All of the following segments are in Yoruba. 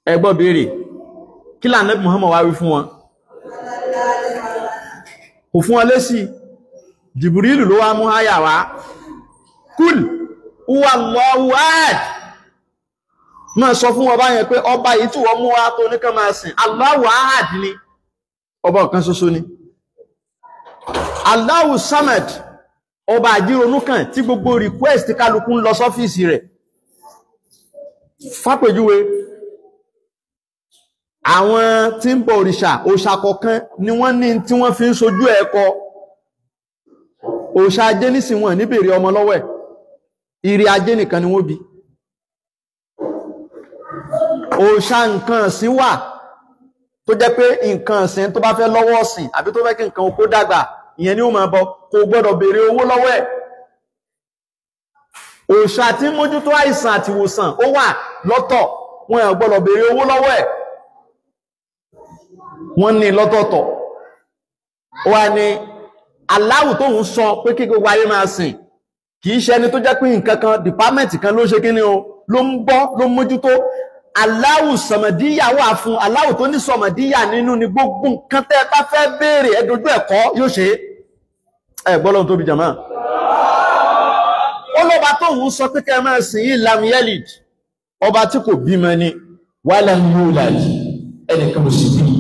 ẹ gbọ́ béèrè kí l'Ànábì Muhammad wá wí fún wọn kò fún wọn lésì Jibrilu ló wá mú àyà wá kúl huwa Allahu ahad máa sọ fún ọba yẹn pé ọba yìí tí wọ́n mú wá tó ní ká máa sìn Allahu ahad ni ọba kan ṣoṣo ni Allahu samad ọba àjíronú kan tí gbogbo request kálukú ń lọ sọ́fíìsì rẹ̀ fàpèjúwe àwọn tí ń bọ òrìṣà kọ̀ọ̀kan ni wọ́n ní tí wọ́n fi ń sojú ẹ̀kọ́ òòṣà ajé nísìn wọn ní bèrè ọmọ lọ́wọ́ ẹ̀ ìrì ajé nìkan ni wọ́n bí òòṣà nǹkan ọ̀sìn wà tó jẹ́ pé nǹkan ọ̀sìn tó bá fẹ́ lọ́wọ́ ọ̀sìn àbí tó fẹ́ kí nǹkan oko dàgbà ìyẹn ni ó máa bọ kò gbọ́dọ̀ bèrè owó lọ́wọ́ ẹ̀ òòṣà tí mójútó àìsàn àti ìwòsàn ó wà lọ́tọ̀ wọn ò gbọ́dọ̀ bèrè owó lọ́wọ́ ẹ̀ wọ́n ní lọ́tọ̀ọ̀tọ̀ ó wà ní Allahu tó ń sọ pé kí gbogbo ayé máa sìn kìí ṣe ẹni tó jẹ́ pé nǹkan kan dìpámẹ́ǹtì kan ló ṣe kí ni o ló ń bọ́ ló ń mójútó Allahu sọmọdíyà wà fún Allahu tó ní sọmọdíyà nínú ni gbogbo nǹkan tẹ́ bá fẹ́ béèrè ẹ̀dójú ẹ̀kọ́ yóò ṣe ẹ̀ gbọ́lọ́n tóbi jàmá ó lọ́ba tó ń sọ pé kẹ́ máa sìn yìí lam yalid ọba tí kò bímọ ni walam yulad ẹnìkan ò sì bí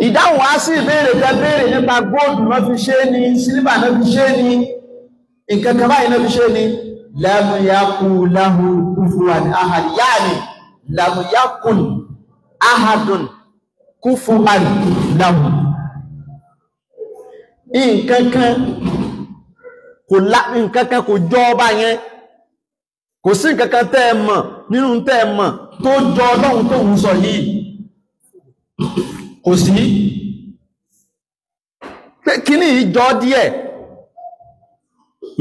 ìdáhùn wá sí ìbéèrè tẹ́ béèrè nípa góòdù náà fi ṣe ní sílíbà náà fi ṣe ní nǹkan kan báyìí náà fi ṣe ní lam yakun lahu kufuwan ahad yani lam yakun ahadun kufuwan lahu nǹkan kan kò jọ ọba yẹn kò sí nǹkan kan tẹ́ ẹ mọ̀ nínú tẹ́ ẹ mọ̀ tó jọ Ọlọ́run tó ń sọ yìí kò sí pé kíní ìjọ díẹ̀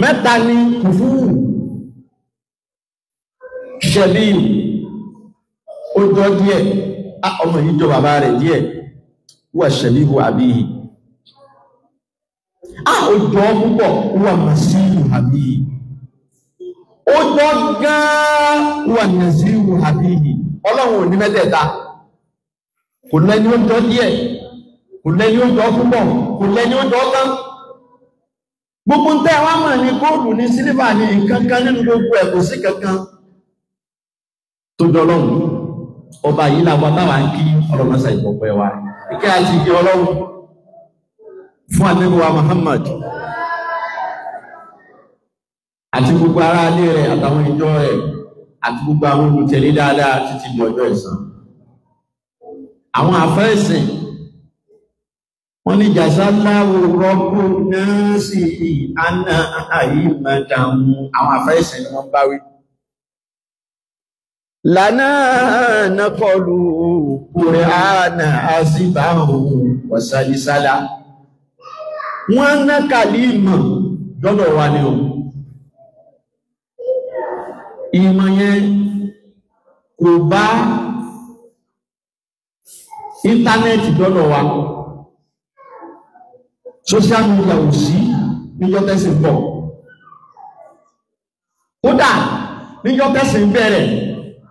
mẹ́ta ni kùfúrù ṣẹ̀bí ó jọ díẹ̀ ọmọ yìí jọ bàbá rẹ̀ díẹ̀ wà ṣẹ̀bí wà àbí ó jọ púpọ̀ wà màsíhù àbí ó jọ gan wà nàzíhù àbí Ọlọ́run ò ní mẹ́tẹ̀ẹ̀ta kò lẹ́ni ó jọ díẹ̀ kò lẹ́ni ó jọ púpọ̀ kò lẹ́ni ó jọ tán gbogbo ń tẹ́ wá mọ̀ ní góòlù ní sílífà ní nǹkan kan nínú gbogbo ẹ̀ kò sí kankan tó jọ Ọlọ́run ọba yìí làwọn táwa ń kí ọlọ́mọsà ìpọ̀pẹ́ wa ìkẹ́ àti ìkẹ́ Ọlọ́run fún Ànábì wa Muhammad àti gbogbo ará ilé rẹ̀ àtàwọn ìjọ rẹ̀ àti gbogbo àwọn olùtẹ̀lé dáadáa títí di ọjọ́ ẹ̀san àwọn àfẹ́ẹ̀sìn wọ́n ní jàzálàwò rọ́gbò náà sí àná àyímọ̀dàmù àwọn àfẹ́ẹ̀sìn ni wọ́n bá wí lánà nàkọlù kùránà àzíbáhù wàsálísálà wọ́n ná kàlímọ̀ lọ́dọ̀ wa ni o ìmọ̀ yẹn kò bá íńtánẹ́ẹ̀tì lọ́dọ̀ wa social media ò sí níjọ́ tẹ́sì pọ̀ kódà níjọ́ tẹ́sì bẹ̀rẹ̀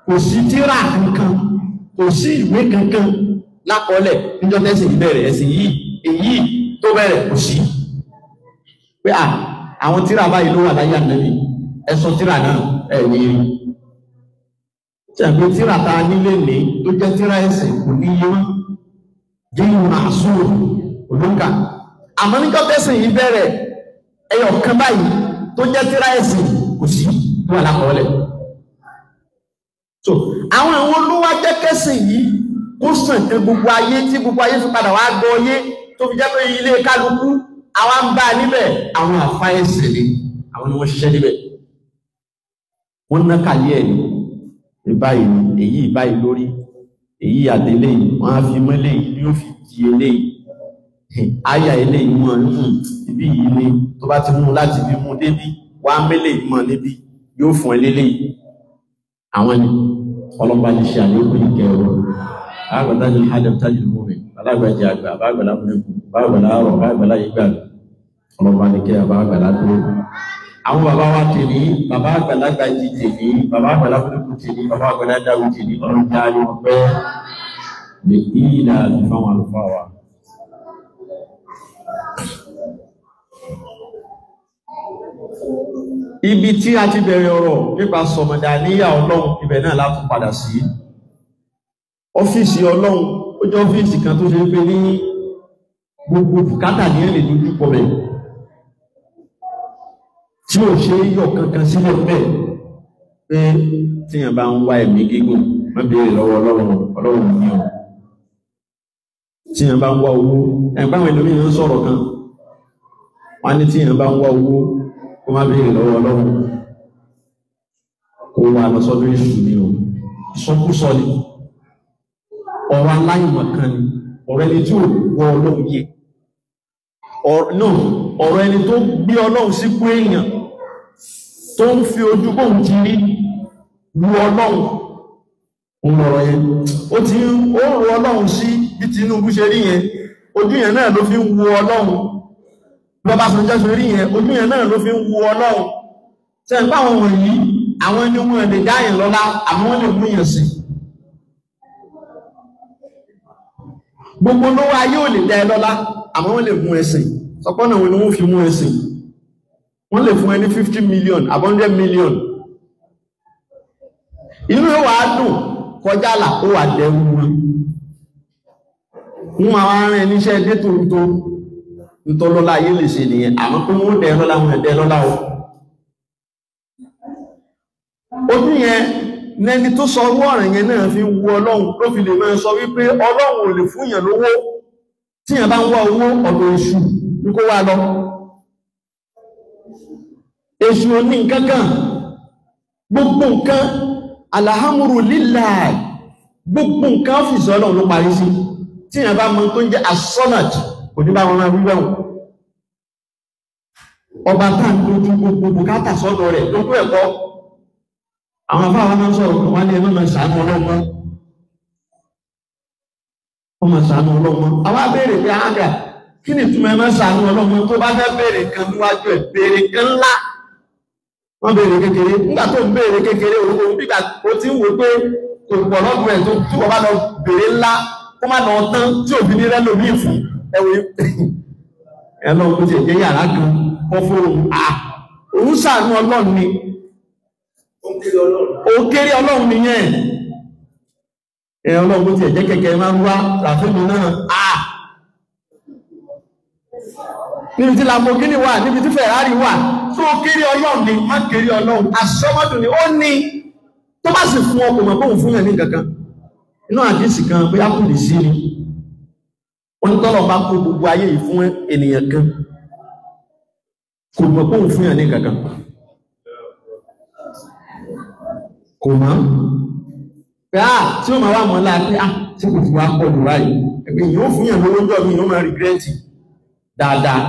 kò sí tírà kankan kò sí ìwé kankan lákọọ́lẹ̀ níjọ́ tẹ́sì bẹ̀rẹ̀ ẹ̀sìn yìí èyí tó bẹ̀rẹ̀ kò sí pé àwọn tírà báyìí ló wà láyé Ànábì ẹ̀sọ́ tírà náà ẹ̀ní rí ṣàgbé tírà ta nílé ní tó jẹ́ tírà ẹ̀sìn kò ní yé wọn jẹ́yìn màásùrù olóńkà àmọ́ níjọ́ tẹ́sìn yìí bẹ̀rẹ̀ ẹyọ kan báyìí tó jẹ́ tírà ẹ̀sìn kò sí tó wà lákọọ́lẹ̀ so àwọn olówó jẹ́kẹ́sìn yìí kó sàn tẹ gbogbo ayé tí gbogbo ayé fi padà wá gbọ́ yé tó fi jẹ́ pé ilé kálukú àwọn ń bá níbẹ̀ àwọn àfáyẹ̀sìn ni àwọn ni wọ́n ṣiṣẹ́ níbẹ̀ wọ́n ná kàlí ẹ̀ ní báyìí èyí báyìí lórí èyí àtẹlé wọ́n á fi mọ́lé ní ó fi di eléyìí àyà eléyìí mọ́ ibi yìí ni tó bá ti mú láti bí mú débí wá mẹ́lẹ̀ mọ́ níbi yóò fún eléyìí àwọn ni ọlọ́pàá ti ṣe àlékún ìkẹrọ àgbàdájú hajjabtájú mọ́mí alágbàjẹ́ àgbà àbágbàlá múlẹ̀kù bágbàlá rọ̀ bágbàlá ìgbà ọlọ́pàá ní kẹ́ àbágbàlá tó àwọn bàbá wa tèmi bàbá àgbàlagbà jí tèmi bàbá àgbàlagbà tèmi bàbá àgbàlagbà tèmi ọ̀rọ̀ jáde wọn pẹ́ lè kí ìlà fáwọn àlùfáà wa. Ibi tí a ti bẹ̀rẹ̀ ọ̀rọ̀ nípa sọmọdàníyà Ọlọ́run ibẹ̀ náà látún padà sí. Ọ́fíìsì Ọlọ́run ó jẹ́ ọ́fíìsì kan tó ṣe pé ní gbogbo bùkátà ní ẹ̀lẹ̀ lójú pọ̀ bẹ̀ tí ó ṣe yọ kankan sílẹ̀ bẹ́ẹ̀ pé tíyàn bá ń wá ẹ̀mí gígùn má béèrè lọ́wọ́ Ọlọ́run ní ọ̀ tíyàn bá ń wá owó ẹ̀gbáwọn ẹlòmíràn ń sọ̀rọ̀ kan wọ́n ní tíyàn bá ń wá owó kó má béèrè lọ́wọ́ Ọlọ́run kó wà lọ sọ́dọ̀ èṣù ni ọ̀ ìsọkúsọ ni ọ̀rọ̀ aláìmọ̀kan ni ọ̀rọ̀ ẹni tí ò gbọ́ Ọlọ́run yé ọ̀rọ̀ ẹni tó gbé Ọlọ́run sí kú èèyàn tó ń fi ojú bóhun ti rí wu Ọlọ́run ọ̀rọ̀ yẹn ó rú Ọlọ́run sí bí Tinubu ṣe rí yẹn ojú yẹn náà ló fi ń wu Ọlọ́run lọ́bá sọ́jọ́ ṣe rí yẹn ojú yẹn náà ló fi ń wu Ọlọ́run tẹ́ ń pàwọn wọ̀nyí àwọn ẹni wọn lè dáyìn lọ́lá àmọ́ wọ́n lè mú yẹn sí gbogbo lówó ayé ò lè dá ẹ lọ́lá àmọ́ wọ́n lè mú ẹsìn sọpọ́nà wọn ni wọ́n fi mú ẹsìn wọ́n lè fún ẹni 50 million 100 million inú wà á dùn kọjá là ó wà dẹ̀rù wọn àwọn ará ẹni iṣẹ́ dé tòótó nítọ́lọ́lá ayé lè ṣe nìyẹn àmọ́ pé wọ́n dẹ̀ lọ́lá wọn ẹ̀dẹ́ lọ́lá o ojú yẹn nẹni tó sọ owó ọ̀rọ̀ yẹn náà fi wu Ọlọ́run ló fi lè máa sọ wípé Ọlọ́run ò lè fún yàn lówó tí yàn bá ń wá owó ọ̀dọ̀ èṣù ní kó wá lọ èṣù ò ní nǹkankan gbogbo nǹkan alhamru lillahi gbogbo nǹkan ọ́fíìsì Ọlọ́run ló parí sí tí yàn bá mọ̀ tó ń jẹ́ asọ́nàt kò ní bá wọn máa wíwẹ̀wọ̀n ọba táà ń dojú gbogbo bùkátà sọ́dọ̀ rẹ̀ lókú ẹ̀kọ́ àwọn afáwọn máa ń sọ̀rọ̀ wọ́n ní ẹgbẹ́ máa ṣàánú ọlọ́mọ wọ́n máa ṣàánú ọlọ́mọ àwọn abéèrè pé ágà kí ni túnmọ̀ ẹmọ́ ṣàánú ọlọ́mọ tó bá fẹ́ béèrè kan níwájú ẹ̀ béèrè kan ńlá wọ́n béèrè kékeré nígbà tó ń béèrè kékeré òun bígbà ó ti ń wò pé kò pọ̀ lọ́gbọ̀n ẹ̀ tó tí wọ́n bá lọ béèrè ńlá kó má lọ tán tí òfin ní rẹ́lò ní ìfún ẹwẹ́ ẹlọ́run kó ti ẹ̀jẹ̀ yàrá kan kọ́ fún òun ṣàánú Ọlọ́run ni ó kéré Ọlọ́run nìyẹn Ọlọ́run tí ẹ̀jẹ́ kẹ́kẹ́ máa ń wá ràfíìmù náà níbi tí Lamborghini wà níbi tí Ferrari wà tó kéré Ọlọ́run ni má kéré Ọlọ́run asọ́mọ́dún ni ó ní tó bá sì fún ọkọ̀ mọ̀ bóhùn fún yẹn ní kankan inú àdísì kan bóyá kò lè sí ni wọ́n tọ́lọ̀ bá kó gbogbo ayé yìí fún ènìyàn kan kò mọ̀ bóhùn fún yẹn ní kankan kò mọ́ pé tí ó máa wà mọ́ láti tí kò fi wá pọ̀ jù ráyìí ẹgbẹ́ yóò fún yàn lówó jọ mi yóò máa rìgírẹ́tì dáadáa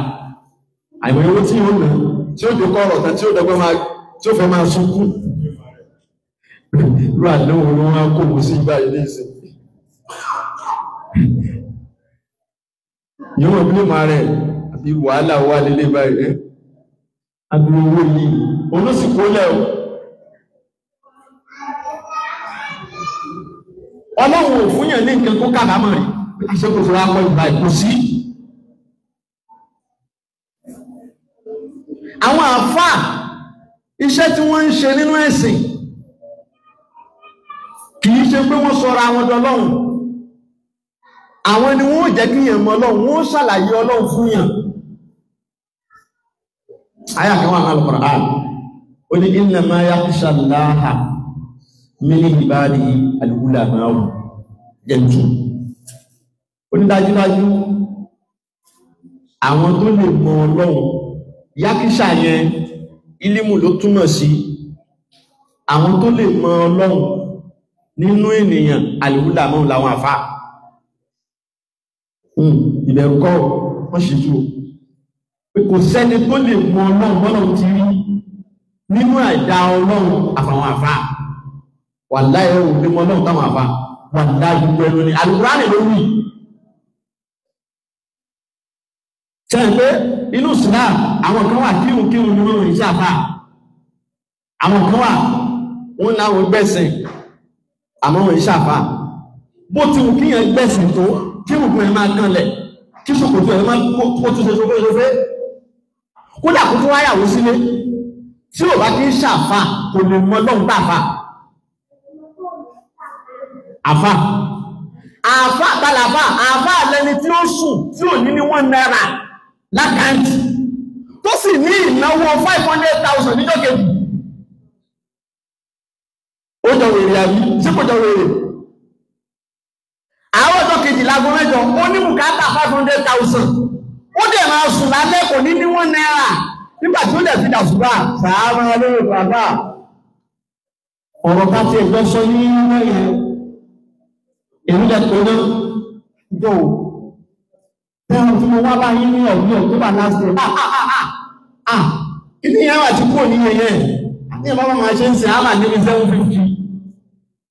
àìmọ̀ owó tí yóò nà tí ó dókọ́ ọ̀rọ̀ tán tí ó dọ́gbọ́n máa tí ó fẹ́ máa sunkún rú àdánwò ló wá kó mú sí ìgbà ilé ìsìn yóò mọ̀ bí máa rẹ̀ àbí wàhálà wà lélé báyìí àbí owó yìí olóṣìkó lẹ́ọ̀ Ọlọ́run ò fún yàn ní nǹkan kó kábàámọ̀ rí ìṣẹ́kòsò wá pọ̀ ìgbà ìkò sí àwọn àfáà iṣẹ́ tí wọ́n ń ṣe nínú ẹ̀sìn kìí ṣe pé wọ́n sọra àwọn dọlọ́run àwọn ni wọ́n jẹ́ kí yàn mọ̀ Ọlọ́run wọ́n ṣàlàyé Ọlọ́run fún yàn àyà kan wà ní Al-Qur'an ó ní innama yakhsha Allaha min ibadihi al-ulama'u jẹ́ntù ó ní dájúdájú àwọn tó lè mọ̀ Ọlọ́run yákíṣà yẹn ilímù ló túmọ̀ sí àwọn tó lè mọ̀ Ọlọ́run nínú ènìyàn al-ulama'u làwọn àfá ìbẹ̀rù kọ́ wọ́n ṣe tú pé kò sẹ́ni tó lè mọ̀ Ọlọ́run bọ́lọ́run ti rí nínú àìdá Ọlọ́run àfàwọn àfá wàláhì ẹ̀rù ní mọ́ Ọlọ́run táwọn àfá wàláhì gbogbo ẹnu ni Al-Qur'ani ló wí ṣe pé inú Islam àwọn kan wà kírun ní wọ́n ń ṣàfà àwọn kan wà wọ́n láwọn gbẹ̀sìn àmọ́ wọ́n ń ṣàfà bó ti wù kíyàn gbẹ̀sìn tó kí wùkú ẹ máa kanlẹ̀ kí ṣòkòtò ẹ máa kó tún ṣe ṣofẹ́ kódà kó tún wáyàwó sílé tí ò bá kí ń ṣàfà kò lè mọ lọ́hùn tàfà àfà tàlàfà àfà lẹni tí ó sùn tí ò ní ní £1 lákàntì tó sì ní ìnáwó 500,000 níjọ́ kejì ó jọ wèrè àbí sí kò jọ wèrè àwọn ọjọ́ kejì lágó mẹ́jọ ó ní bùkátà 500,000 ó dẹ̀ máa sùn lálẹ́ kò ní ní £1 nígbà tí ó dẹ̀ fi dàsùgbà sàárà lórí bàbá ọ̀rọ̀ bá ti ẹ̀gbẹ́ sọ ní mẹ́rin èmi dẹ̀ tó náà jọ bẹ́ẹ̀ tí mo wá bá yín ní ọ̀gbìn tó bá last day kí ni ìyá wà tí kò ní yẹyẹ ní ẹ̀bá bá máa ṣe ń sin àmà níbi 750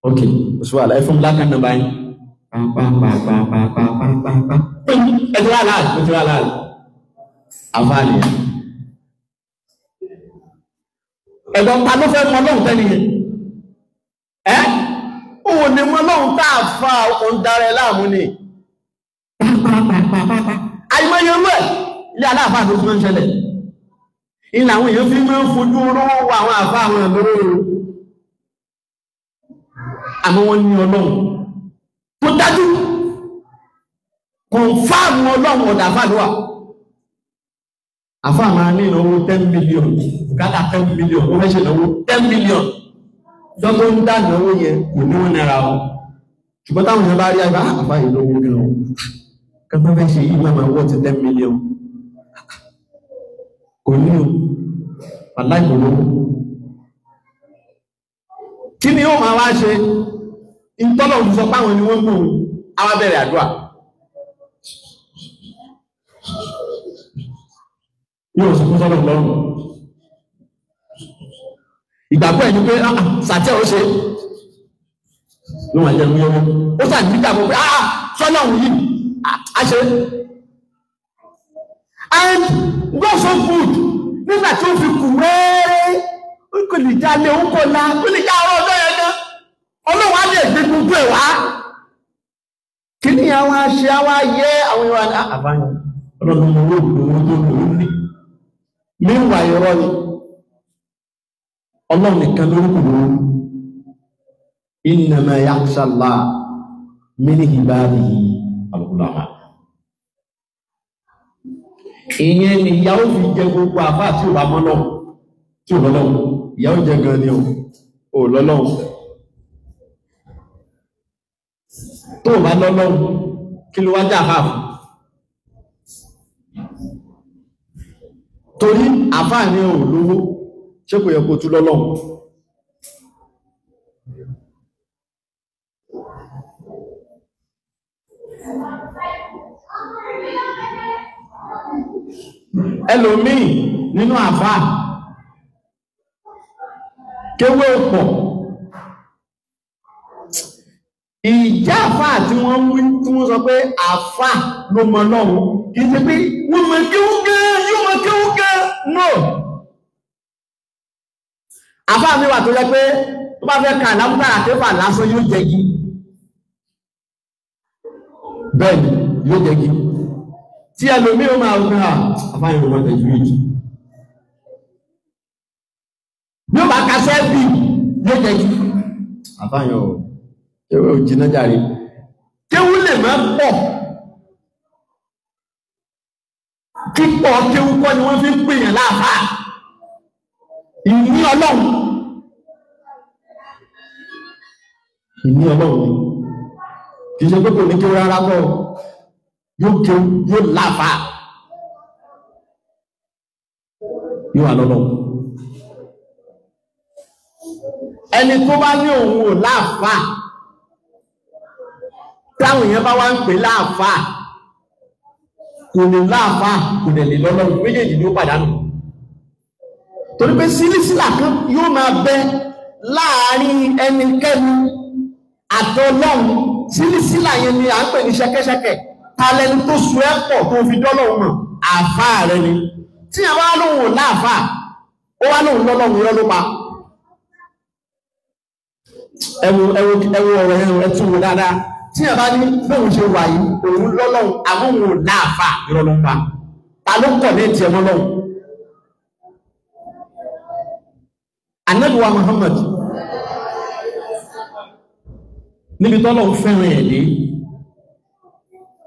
ok oṣù wà láì fún black and number yín ẹ̀tọ́ aláàlì àfáàlì ẹ̀dọ̀ ta ló fẹ́ mọ́ lọ́hùn tẹ́lẹ̀ yẹn òun ni mọ́ lọ́hùn tá a fa òun darẹ̀ láàmú ni àìmọye rú ẹ̀ ilé aláàfáà tó tún ń ṣẹlẹ̀ ilẹ̀ àwọn èèyàn fi máa ń fojú rọ́wọ́ wọ àwọn àfáà àwọn àlọ́rọ̀ àmọ́ wọ́n ní ọlọ́run tó dájú kọ̀nfàmù ọlọ́run ọ̀dà àfáàlúwà àfáà máa ní ìnáwó 10 million bùkátà 10 million ó fẹ́ ṣe ìnáwó 10 million dọ́gbọ́n ń dá ìnáwó yẹn kò ní £1 o ṣùgbọ́n táwọn èèyàn bá rí àgbà àfáà ìnáwó gan-an kọ́tọ́ fẹ́ ṣe yìí máa wọ́ ti 10 million kò ní o aláìkòlówó kí ni ó máa wá ṣe ìtọ́lọ̀ òṣìṣọ́ páwọn ni wọ́n mú àwa bẹ̀rẹ̀ àdúrà yóò sọ fún sọ́lọ̀ lọ́rùn ìgbàgbọ́ ẹni pé sàtẹ́ ó ṣe ló wà jẹ́ mú ó sà ní ìgbàgbọ́ pé sọ́lọ̀ òun yìí a ṣe and God so good nígbà tí ó fi kù wẹ́rẹ́ ó kò lè já lé ó kò lá ó lè já ọ̀rọ̀ ọjọ́ yẹn gan ọlọ́wọ́ á lè gbé gbogbo ẹ̀ wá kí ni àwọn aṣe àwọn ayé àwọn ìwà àbáyọ ọlọ́run owó ìgbòho tó lò ó ní míwà irọ́ ni ọlọ́run nìkan lórúkù lórú innama yakhsha Allah min ibadihi al-ulama ìyẹn ni ìyàwó fi jẹ gbogbo àfá tí ò bá mọ́ náà tí ò lọ́lọ́run ìyàwó jẹ gan ni ò lọ́lọ́run tó bá lọ́lọ́run kí ló wá jà àfá torí àfá ní ò lówó ṣé kò yẹ kó tú lọ́lọ́run ẹlòmíì nínú àfá kéwé pọ̀ ìjà àfá tí wọ́n wí tí wọ́n sọ pé àfá ló mọ̀ lọ́wọ́ kìí ṣe pé wọ́n mọ̀ kéwú gẹ́ yóò mọ̀ kéwú gẹ́ no àfá mi wà tó yẹ pé tó bá fẹ́ kà lábúkà àtẹ́fà lásán yóò jẹ́gi bẹ́ẹ̀ni yóò jẹ́gi tí ẹlòmí o máa gbá àfáyìn ọmọ tẹ̀jú ìjì bí ó bá kásẹ́ bí ló jẹ́jú àfáyìn ọ̀ ewé òjìnà jàrí kéwú lè máa pọ̀ kípọ̀ kéwú kọ́ ni wọ́n fi ń pèèyàn láàfáà ìní ọlọ́run kìí ṣe pé kò ní kéwú rárá bọ́ yóò láfà yóò wà lọ́lọ́ ẹni tó bá ní òun ò láfà táwọn èèyàn bá wá ń pè láfà kò lè láfà kò lè lọ́lọ́ méjèèjì ni ó pàdánù torí pé sílísílà kan yóò máa bẹ láàárín ẹnikẹ́ni àtọlọ́run sílísílà yẹn ni à ń pè ní ṣẹ̀kẹ̀ṣẹ̀kẹ̀ tàlẹ́ni tó sú ẹ́pọ̀ tó fi dọ́lọ́run mọ̀ àfáà rẹ ni tí a bá lóhun láàfáà ó wá lóhun lọ́lọ́run irọ́ ló pa ẹwọ ọ̀rọ̀ ẹtù wò dáadáa tí a bá ní bóun ṣe wà yìí òun lọ́lọ́run àmóhun láàfáà irọ́ ló pa ta ló kọ̀ ní tiẹ̀ mọ́ lọ́hun Ànábì wa Muhammad níbi tọ́lọ́run fẹ́ràn ẹ̀ dé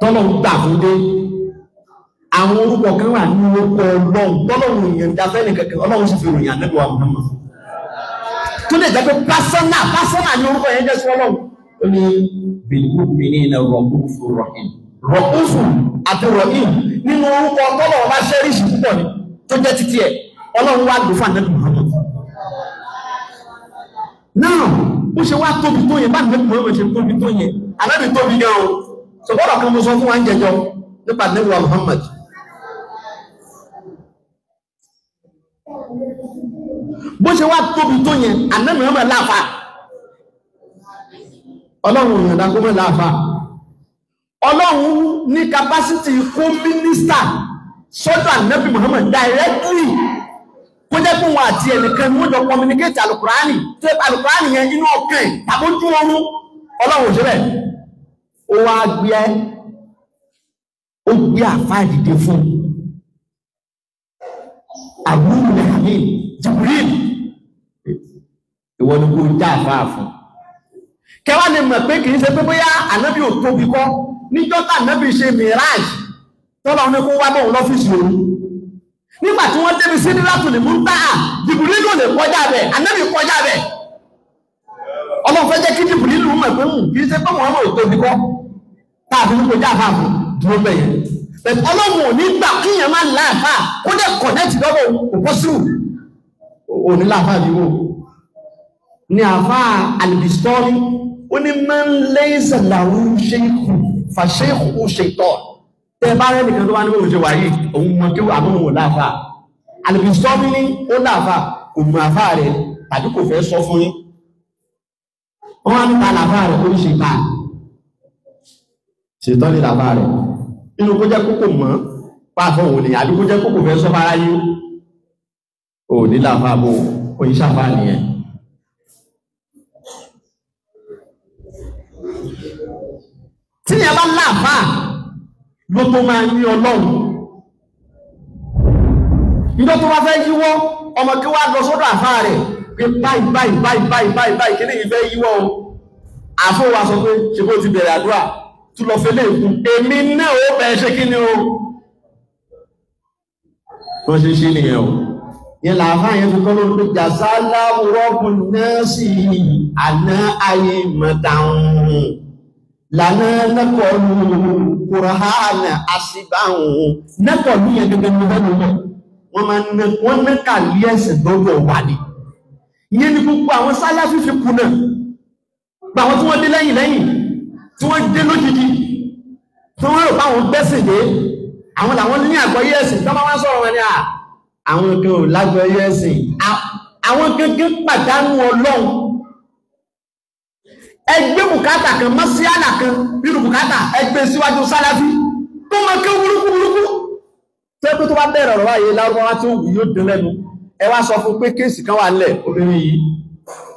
tọ́lọ́run gbà fún dé àwọn orúkọ kan wà ní orúkọ Ọlọ́run tọ́lọ́run èèyàn dáfẹ́ nìkankan Ọlọ́run sì fi ròyìn Ànábì wa Muhammad tó lè jẹ́ pé pásánà ní orúkọ yẹn jẹ́ sí Ọlọ́run ó ní bil mu'minina ra'ufur rahim ra'ufu àti rahim nínú orúkọ tọ́lọ́run bá ṣẹ́ríṣì púpọ̀ ni tó jẹ́ títí ẹ̀ Ọlọ́run wá gbé fún Ànábì Muhammad náà ó ṣe wá tóbi tó yẹn bá Ànábì Muhammad ṣe tóbi tó yẹn Ànábì tóbi gan o ṣùgbọ́n kan mo sọ fún wa ń jẹjọ nípa Ànábì wa Muhammad bó ṣe wá tóbi tó yẹn Ànábì Muhammad láàfà Ọlọ́run ìyàndá kó mọ́ láàfà Ọlọ́run ní capacity kó mínísítà sọ́dọ̀ Ànábì Muhammad directly kó jẹ́ fún wọn àti ẹnìkan ní wọ́n jọ communicate alukurani tó yẹ alukurani yẹn inú ọkàn tàbójú oorun Ọlọ́run òṣèré ó wá gbé àfáà dìde fún àbúrò lẹ́yìn Jibril ìwọ ni kò já àfáà fún kẹwàá lè mọ̀ pé kìí ṣe pé bóyá Ànábì ò tóbi kọ́ níjọ́ tá Ànábì ṣe Miraj tọ́lá ní kó wá bóun lọ́fíìsì òun nígbà tí wọ́n débi Sidratul Muntaha Jibril ló lè kọjá bẹ̀ Ànábì kọjá bẹ̀ Ọlọ́run fẹ́ jẹ́ kí Jibril lù mọ̀ pé kìí ṣe pé wọ́n ò tóbi kọ́ táàbí ní kò já àfáà fún dúró bẹ̀yẹn bẹ̀t Ọlọ́run ò ní gbà kíyàn máa láàfáà kó dẹ̀ kọ̀nẹ́tì lọ́wọ́ òpósù òní láàfáà bí wò ní àfáà Al-Bistami ó ní man laysa lahu shaykhun fa shaykhuhu shaytan tẹ́ bá rẹ̀ nìkan tó wá ní bó ṣe wà yìí òun mọ̀ kí àwọn òun láàfáà Al-Bistami ní ó láàfáà kò mọ̀ àfáà rẹ̀ tàbí kò fẹ́ sọ fún yín wọ́n á ní ta láàfáà rẹ̀ ó ní ṣètọ́ ní láàfáà rẹ̀ inú kó jẹ́ kókò mọ́ pàfọ́ òun ni àbí kó jẹ́ kókò fẹ́ sọ fara yí ò ní láàfáà bó oyin sáfáà nìyẹn tí ni a bá láàfáà ló tó máa ní Ọlọ́run ìjọ tó bá fẹ́ yíwọ́ ọmọ kí wá lọ sọ́dọ̀ àfáà rẹ̀ pé báyìí kí ní ìfẹ́ yíwọ́ o àfọ́ wa sọ pé ṣe bó ti bẹ̀rẹ̀ àdúrà tó lọ fẹ́lẹ̀ ìkún èmi náà ó bẹ̀ẹ́ ṣe kí ni o wọ́n ṣe nìyẹn o yẹn làáfáà yẹn fi kọ́ lórí pé jazallahu rabbun nasi àná ayé mọ̀dáhùn lànà nẹ́kọ̀ọ́lù kùrọ̀hánà àṣìbáhùn nẹ́kọ̀ọ́lù yẹn gẹ́gẹ́ ní wọ́n mẹ́kà lé ẹ̀sẹ̀ lọ́dọ̀ wà ní ìyẹn ni gbogbo àwọn Sàláfì fi kú náà gba àwọn tí wọ́n dé lẹ́yìn tí wọ́n dé lójijì tí wọ́n rò báwọn gbẹ́sìn dé àwọn làwọn ní àgbọ́yé ẹ̀sìn tó máa wá sọ̀rọ̀ wọn ni àwọn kan ò lágbọ́yé ẹ̀sìn àwọn gẹ́gẹ́ pàdánù Ọlọ́run ẹgbẹ́ bùkátà kan mọ́síálà kan nínú bùkátà ẹgbẹ́ síwájú Sàláfì tó máa kẹ́ burúkú tó pé tó bá bẹ̀rẹ̀ ọ̀rọ̀ wáyé lárúbáwá tí ó wù yóò dín lẹ́nu ẹ wá sọ fún pé kéèsì kan wà nílẹ̀ obìnrin yìí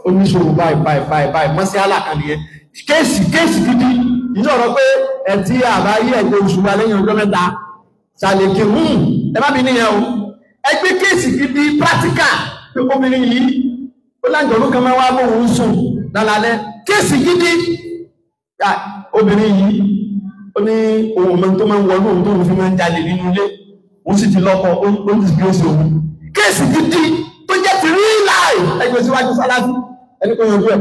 oníṣòwò báyìí mọ́síálà kan nìyẹn kéèsì gidi ìjọ ọ̀rọ̀ pé ẹ̀tí àbáyé ẹgbẹ́ oṣù wa lẹ́yìn ọjọ́ mẹ́ta ṣàlèkè ẹ má bí níyẹn o ẹgbẹ́ kéèsì gidi practical pé obìnrin yìí ó lájọ̀ọ́lú kan mẹ́wàá bóun sùn lálálẹ́ kéèsì gidi obìnrin yìí ó ní ohun mẹ́ tó máa ń wọnú ohun tó ń fi máa ń jalè nínú ilé ó sì ti lọ́kọ ó ti gbé sí ohun kéèsì gidi tó jẹ́ ti real life ẹgbẹ́ síwájú Sàláfì ẹni kò yanjú ẹ̀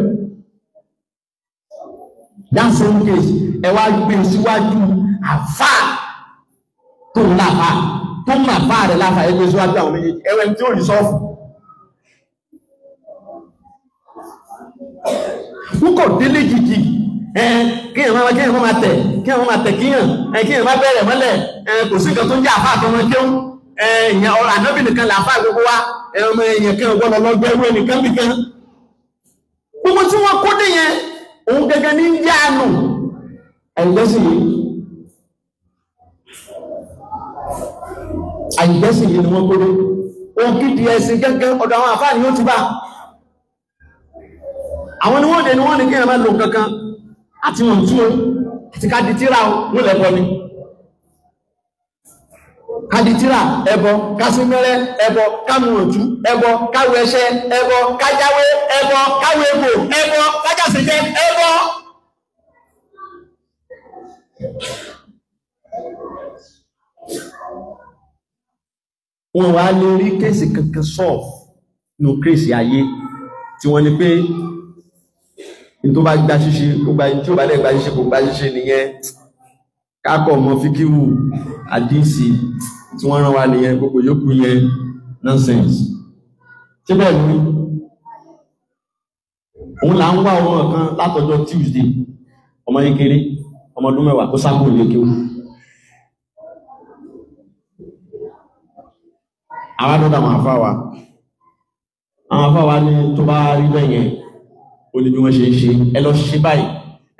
that same case ẹ wá gbé síwájú àfà tó ń láfà tó ń láfà rẹ̀ láfà ẹgbẹ́ síwájú àwọn méjèèjì ẹwẹ́ tí ó rí sọ́ọ̀fù púpọ̀ délé jìjì kíyàn máa tẹ̀ kíyàn máa bẹ̀rẹ̀ mọ́lẹ̀ kò sí nǹkan tó ń jẹ́ àfà àtọmọ kéhùn èèyàn ọ̀rọ̀ ànábì nìkan làfà gbogbo wa ọmọ èèyàn kan gbọ́dọ̀ lọ́gbẹ́ ewé nìkan nìkan gbogbo tí wọ́n kó dé yẹn òun gẹ́gẹ́ ní yáànù ẹgbẹ́sì yìí àìgbẹ́sìn yìí ni wọ́n kóró ògidì ẹ̀sìn gẹ́gẹ́ ọ̀dọ̀ àwọn àfáà ni ó ti bá àwọn ni wọ́n dẹ̀ ni wọ́n ní kí ẹ máa lò kankan àti wọ́n tú àti ká di tíra wọ́n lẹ́bọ ni ká di tíra ẹbọ kásímẹ́rẹ́ ẹbọ kámùròtú ẹbọ káwẹṣẹ́ ẹbọ kájáwé ẹbọ káwégbò ẹbọ kájàsẹ̀jẹ́ ẹbọ wọ́n wá lè rí kéèsì kankan sọ́ọ̀fù ní kéèsì ayé tí wọ́n ní pé ní tó bá gbá ṣíṣe tí ó bá lẹ́ gbá ṣíṣe kò gbá ṣíṣe nìyẹn kákọ̀ mọ́ fíkíwù àdísì tí wọ́n rán wa nìyẹn gbogbo yòókù yẹn nonsense tí bẹ́ẹ̀ ní òun là ń wá ọmọ kan látọjọ́ Tuesday ọmọ kékeré ọmọ ọdún 10 tó sáàkùn ilé kéwù àwọn àdọ́dà àwọn àfáwà ní tó bá rí bẹ́yẹn ó ní bí wọ́n ṣe ń ṣe ẹ lọ ṣe báyìí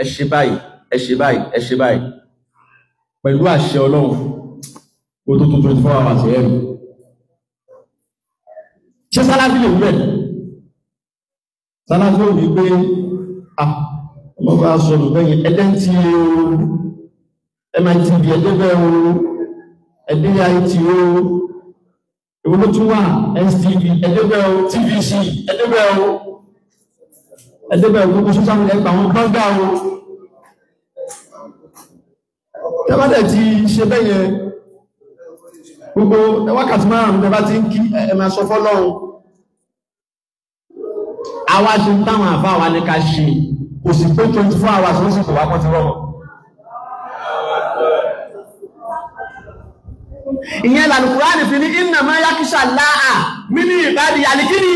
ẹ ṣe báyìí ẹ ṣe báyìí ẹ ṣe báyìí pẹ̀lú àṣẹ Ọlọ́run ó tó 24 hours ẹ̀rù ṣe Sàláfì lè wúrẹ̀ Sàláfì ò ní pé ọmọ bá sọ̀rọ̀ bẹ́yẹn ẹdẹ́ tí MITV ẹdẹ́bẹ̀ ẹdẹ́ IT ìwọ́n ló tún wà STV ẹdẹ́bẹ̀ TVC ẹdẹ́bẹ̀ gbogbo social media ẹgbà wọn gbọ́gbà tẹ́bàtẹ̀ ti ṣe bẹ́yẹn gbogbo wákàtí márùn-ún tẹ́bà ti ń kí ẹmà sọ fọ́lọ́run àwa ṣe ń táwọn àfá wa ní ká ṣe kò sì pé 24 hours ló sì kò wákọ́ ti rọrùn ìyẹn l'Al-Qur'ani fi ní innama yakhsha Allaha min ibadihi àlìkíní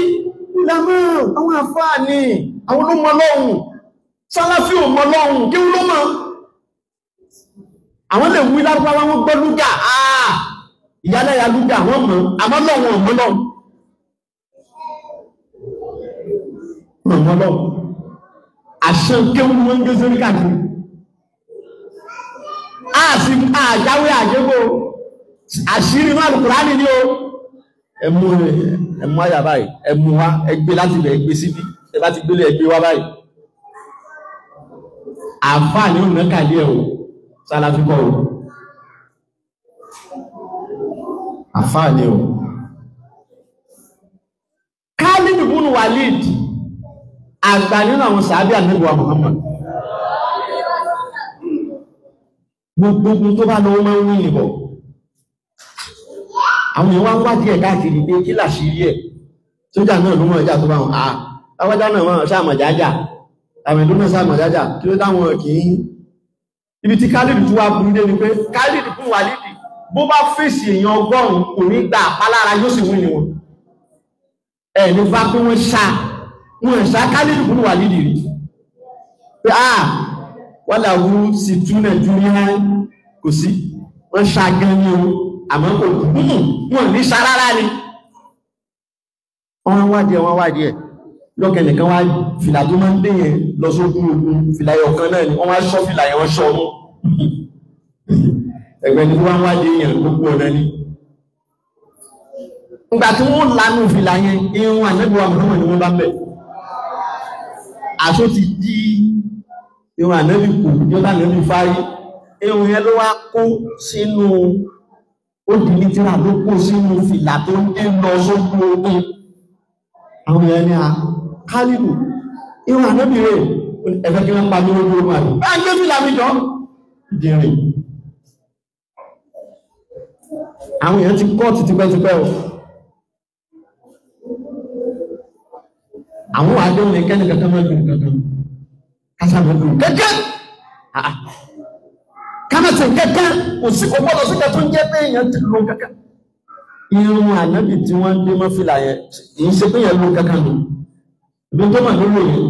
ìlàmọ́ àwọn àfá ní àwọn ló mọ lọ́hùn Sàláfì ò mọ lọ́hùn kí wọ́n ló mọ́ àwọn lè wí lárúbáwá wọn gbọ́ lúgà ìyálẹ́yà lúgà wọ́n mọ̀ àmọ́ lọ́wọ́n mọ́ lọ́wọ́ àṣẹ kéwú wọ́n ń gé sórí káàkiri àjáwé àjẹ́gbò àṣírí náà Al-Qur'ani ní o ẹmú àyà báyìí ẹmú wá ẹgbẹ́ láti ilẹ̀ ẹgbẹ́ síbí ẹbá ti gbélé ẹgbẹ́ wá báyìí àfáà ní òun mẹ́kàlí ẹ̀ o Sàláfì kọ́ o àfáà ní o Khalid ibn Walid àgbà nínú àwọn sàábí Ànábì wa Muhammad gbogbo tó bá lọ́wọ́ máa ń wí nìbọ̀ àwọn èèyàn wá ń wádìí ẹ̀ káàkiri pé kí làṣírí ẹ̀ sójà náà ló mọ̀ ìjà tó bá wọn àwọ́já náà wọ́n sáàmọ̀jájá àwọn ìlú náà sáàmọ̀jájá kí ló dáwọn kìí ibi tí Khalid tó wá burú dé ni pé Khalid ibn Walid bó bá fèsì èèyàn 100 kò ní gbà àpálára yóò sì wí ni wọn ẹ̀ ní bá pé wọ́n ṣá Khalid ibn Walid rí pé wọ́n làwú sì túnẹ̀ júníà kò sí wọ́n ṣá gan ní o àmọ́ kò wọ́n ní ṣá rárá ni wọ́n wádìí ẹ̀ lọ́kẹ̀ nìkan wá fìlà tó máa ń dé yẹn lọ sókún ogun fìlà ọ̀kan náà ni wọ́n wá ṣọ́ fìlà yẹn wọ́n ṣọ́ mú ẹgbẹ́ ni wọ́n wádìí yẹn gbogbo ọ̀nà ni ìgbà tí wọ́n lánú fìlà yẹn irun Ànábì wa Muhammad ni wọ́n bá bẹ̀ aṣọ ti di irun Ànábì kù yóò bá Ànábì fáyé irun yẹn ló wá kó sínú ó di ní tíra ló kó sínú fìlà tó ń dé lọ sókún ogun àwọn èèyàn ni Khalid irun Ànábì rẹ̀ ẹ̀fẹ́ kí wọ́n pa ní ogun ogun àdó bá ń gbé fìlà mi jọ jẹrin àwọn èèyàn ti kọ́ ti tipẹ́tipẹ́ o àwọn àdéhùn ní kẹ́ni kankan mọ́ ìgbìmọ̀ kankan kásàmọ́gbìmọ̀ kẹ́kẹ́ kámẹ́sẹ̀ kẹ́kẹ́ kò sí kò gbọ́dọ̀ sí kẹ́ tó ń jẹ́ pé èèyàn ti lọ kankan irun Ànábì tí wọ́n dé mọ́ fìlà yẹn èyí ṣe pé yẹn lọ kankan nù ibi tó mà lórí yẹn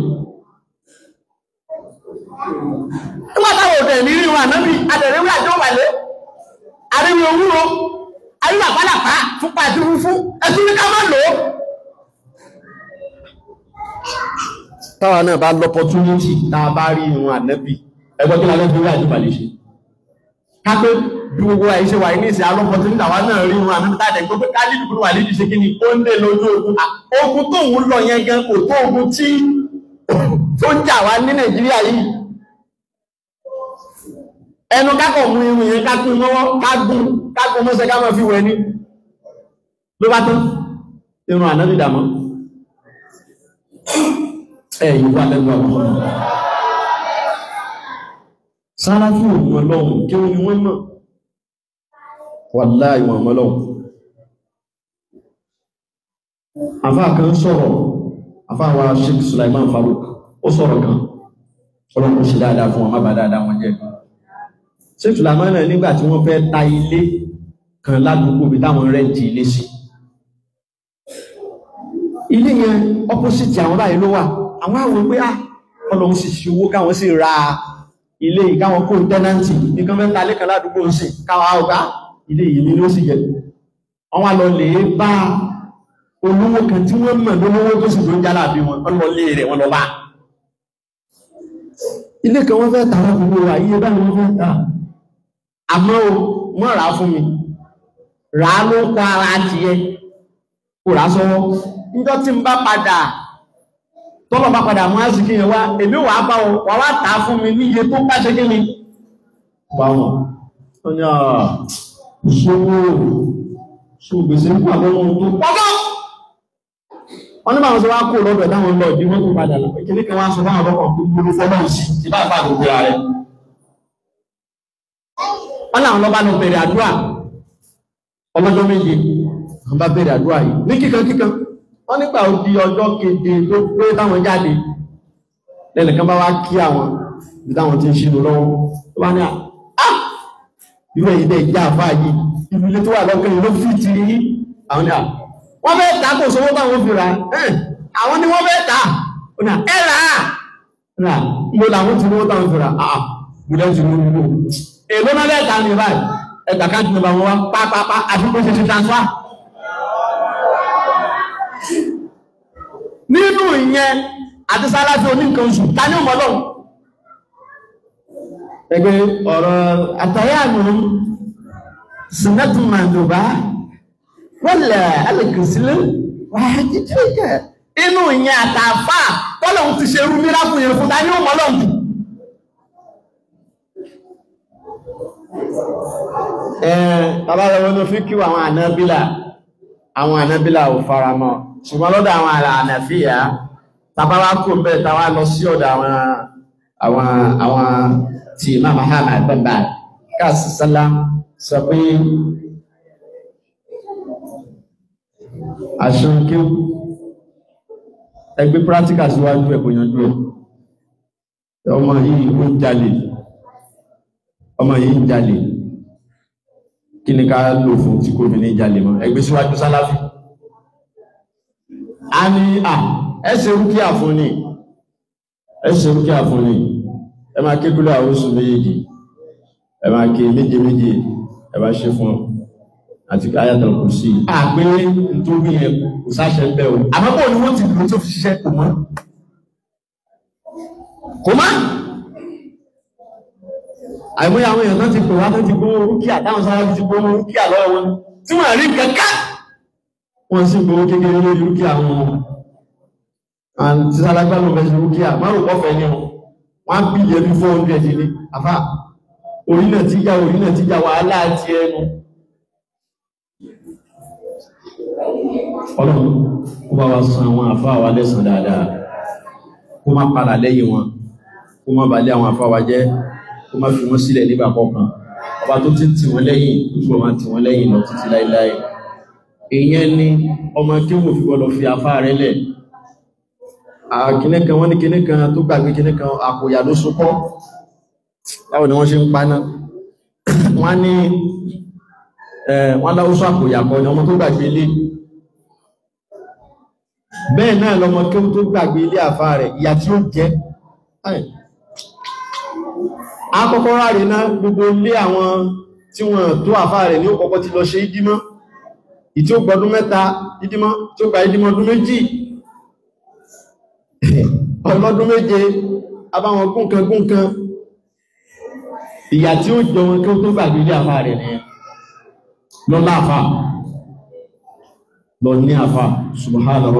nígbà táwọn òdẹ̀ ní irun Ànábì adẹ̀rẹ́wé àjọ wàlé àríwí owúro àríwí àpálàpá fúnpa àti fúnfún ẹtún ní ká má lò ó táwa náà bá lọ́pọ̀túnítì tá a bá rí irun Ànábì ẹgbẹ́ kí lálẹ́ fi rí àjúbà lè ṣe kápẹ́ gbogbo àìṣe wà ní ìsìn alọ́pọ̀ tí nígbà wá náà rí wọn àmì tàbí gbogbo Khalid ibn Walid ṣe kí ni ó ń dé lójú ogun ogun tó ń lọ yẹn gan kò tó ogun tí tó ń jà wá ní Nàìjíríà yìí ẹnu kákọ̀ mú irun yẹn kákún mọ́wọ́ kágún mọ́sẹ̀ ká máa fi wẹ̀ ní ló bá tán irun ànábì dàmọ́ ẹ̀yìn wà lẹ́gbọ́ àwọn sáráfí òun ọlọ́run kí ó ní wọ́n mọ̀ wàláhì ìwọ̀n ọlọ́run àfáà kan sọ̀rọ̀ àfáà wa Sheikh Sulaiman Farouk ó sọ̀rọ̀ kan ọlọ́run ṣe dáadáa fún wọn má bà dáadáa wọn jẹ́ Sheikh Sulaiman náà nígbà tí wọ́n fẹ́ ta ilé kan ládùúgbò bí táwọn rẹ́ǹtì ilé sí ilé yẹn opposite àwọn báyìí ló wà àwọn àwọn pé ọlọ́run sì ṣe owó káwọn sì ra ilé ìkáwọn kó tẹ́nàntì nìkan mẹ́ta lẹ́kan ládùúgbò ń sì káwà ọgbá ilé ìlú ló sì jẹ́ wọ́n wá lọ lè bá olówó kan tí wọ́n mọ̀ lówó tó sì tó ń jálà bí wọn lọ lé rẹ̀ wọ́n lọ bá ilé kan wọ́n fẹ́ tà wọ́n gbogbo wà iye báyìí wọ́n fẹ́ tà àmọ́ wọ́n rà á fún mi rà á ló kọ́ ara tiẹ̀ kò rà á sọ́wọ́ níjọ́ tí ń bá padà tọ́lọ̀ bá padà mọ́ àsìkí yẹn wá èmi wà á bá wà wá tàá fún mi ní iye tó bá ṣe kí ni bá wọn ó ní ṣòwò gbèsè ń pọ̀ àwọn ohun tó pọ́gọ́ wọ́n ní báwọn sọ wá kó lọ́dọ̀ táwọn lọ bí wọ́n tó padà lọ ìkíní kan wá sọ fáwọn ọkọ̀ gbogbo fọ́lọ́ sí ti bá fà gbogbo rẹ̀ wọ́n láwọn lọ́bá lọ bẹ̀rẹ̀ àdúrà ọlọ́jọ́ méje wọ́n bá bẹ̀rẹ̀ àdúrà yìí ní kíkan wọ́n nígbà ó di ọjọ́ keje tó pé táwọn jáde lẹ́nìkan bá wá kí àwọn ibi táwọn ti ń ṣínú lọ́wọ́ tó bá ní ìwé ìdẹ́ ìjà àfáà yìí ìbílé tó wà lọ́kẹ́ ló fi ti rí àwọn ní wọ́n fẹ́ tà kò sówó táwọn fi ra àwọn ni wọ́n fẹ́ tà ẹ̀rà ìlò làwọn ti rówó táwọn fi ra ìbílẹ̀ ti mú nílò èlò náà lẹ́ta ní báyìí ẹgbà káàkiri ní bá wọn wá pápápá àfikún ṣe ti transfer nínú ìyẹn àti sáláfí oníkan oṣù ta ní ọmọ lọ́wọ́ ẹgbẹ́ ọ̀rọ̀ àtàyànù sinatun manduba wọ́lẹ̀ alẹ́kùnsílẹ̀ wáyé inú ìyẹn àtàfà tọ́lọ̀un ti ṣe rú míràkù yẹn fún ta ní ọmọ lọ́wọ́ tàbálẹ̀wọ́n ló fi kí àwọn ànábílà ò faramọ́ ṣùgbọ́n lọ́dọ̀ àwọn ànàfíà tàbáwá kò bẹ́ tàwà lọ sí ọ̀dọ̀ àwọn tí Imam Ahmad bẹ̀bà káàsì sálá sọ pé àṣọ́nkí ẹgbẹ́ practical síwájú ẹ̀kọ́ yanjú ẹ̀ ọmọ yìí ń jalè kí ni ká lò fún tí kò ní jalè mọ́ ẹgbẹ́ síwájú sálàfí a ní ẹsẹ̀ rúkíà fún ní ẹ máa ké kúlẹ̀ àwọ́sù méjèèjì ẹ máa ké méje ẹ bá ṣe fún àti Ayatul Kursi àgbé nítorí ẹ kò sáṣẹ ń bẹ́ o àmọ́bọ̀ ni wọ́n ti lò tó fi ṣiṣẹ́ kò mọ́ àìmọ́ àwọn èèyàn tán ti pè wá tán ti gbówó rúkíà táwọn sára ti gbówó rúkíà lọ́wọ́ wọn tí wọ́n rí kankan wọ́n sì gbówó kékeré lórí rúkíà wọn àti sálágbá ló fẹ́ sí rúkíà márùn pọ́fẹ́ ní wọ́n bí ilẹ̀ bí 400 ní àfá orílẹ̀ tí já wàhálà àti ẹnu ọlọ́run kó bá wa san àwọn àfá wa lẹ́san dáadáa kó má padà lẹ́yìn wọn kó má balẹ̀ àwọn àfá wa jẹ́ kó má fi wọ́n sílẹ̀ nígbà kọ̀ọ̀kan ọba tó ti tì wọ́n lẹ́yìn tó tí wọ́n máa tì wọ́n lẹ́yìn lọ títí láíláí èèyàn ni ọmọ kí wọ́n fi gbọ́dọ̀ fi afá rẹ̀ lẹ̀ kìnnìkan wọ́n ní kìnnìkan tó gbàgbé kìnnìkan àkòyà ló sókọ́ báwo ni wọ́n ṣe ń paná wọ́n ní wọ́n láwọ́sọ́ àkòyà kọ́ ni ọmọ tó gbàgbé ilé bẹ́ẹ̀ náà lọmọ kí wọ́n tó gbàgbé ilé àfá rẹ̀ ìyà tí ó jẹ́ àkọ́kọ́ ráre náà gbogbo ilé àwọn tí wọ́n tó àfá rẹ̀ ní ó kọ́kọ́ ti lọ ṣe ìdímọ́ ìtí ó gbọdún mẹ́ta ìdímọ́ tí ó gba ìdímọ́ ọdún méjì ọlọ́dún méje abáwọn gúnkan ìyà tí ó jọ wọn kí ó tó gbàgbé ilé àfà rẹ̀ nìyẹn lọ́lá àfà lọ ní àfà subhanallah.